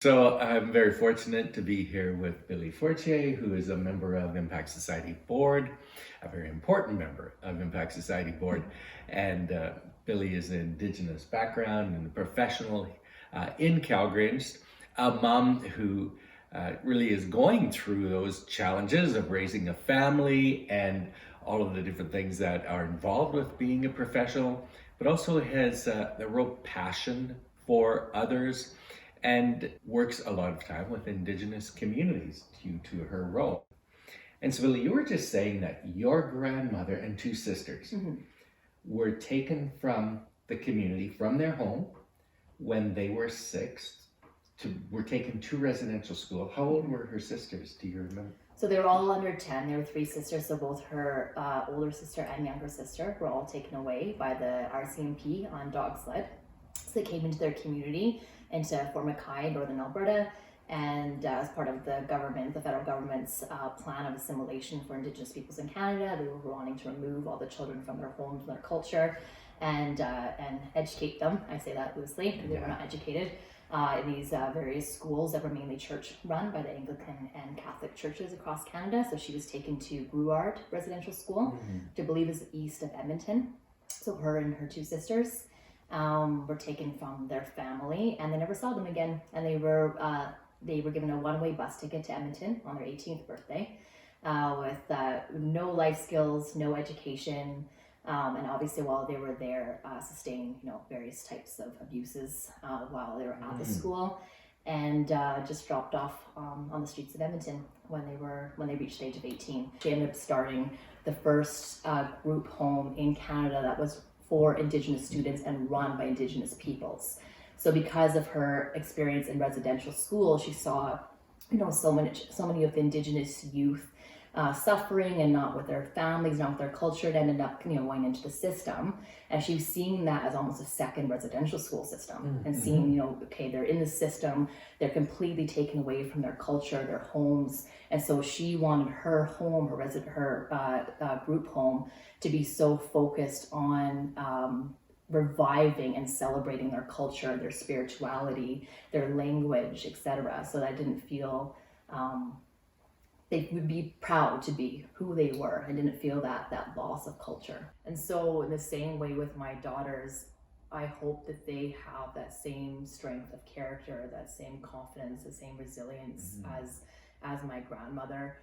So I'm very fortunate to be here with Billy Fortier, who is a member of Impact Society Board, a very important member of Impact Society Board. And Billy is an Indigenous background and a professional in Calgary, a mom who really is going through those challenges of raising a family and all of the different things that are involved with being a professional, but also has a real passion for others and works a lot of time with Indigenous communities due to her role. And so, Billy, you were just saying that your grandmother and two sisters were taken from the community, from their home, when they were 6, were taken to residential school. How old were her sisters? Do you remember? So they were all under 10. There were 3 sisters, so both her older sister and younger sister were all taken away by the RCMP on dog sled. So they came into their community, into Fort McKay, Northern Alberta, and as part of the government, the federal government's plan of assimilation for Indigenous peoples in Canada, they were wanting to remove all the children from their homes and their culture and educate them. I say that loosely, because they were not educated. In these various schools that were mainly church run by the Anglican and Catholic churches across Canada. So she was taken to Gruard Residential School, which I believe is east of Edmonton. So her and her 2 sisters were taken from their family, and they never saw them again. And they were given a one-way bus ticket to Edmonton on their 18th birthday, with no life skills, no education. And obviously, while they were there, sustained various types of abuses while they were at the school, and just dropped off on the streets of Edmonton when they reached the age of 18. She ended up starting the first group home in Canada that was for Indigenous students and run by Indigenous peoples. So because of her experience in residential school, she saw so many of the Indigenous youth suffering and not with their families, not with their culture, it ended up going into the system, and she was seeing that as almost a second residential school system, and seeing okay, they're in the system, they're completely taken away from their culture, their homes, and so she wanted her home, her group home, to be so focused on reviving and celebrating their culture, their spirituality, their language, etc. So that I didn't feel they would be proud to be who they were. I didn't feel that loss of culture. And so in the same way with my daughters, I hope that they have that same strength of character, that same confidence, the same resilience as my grandmother.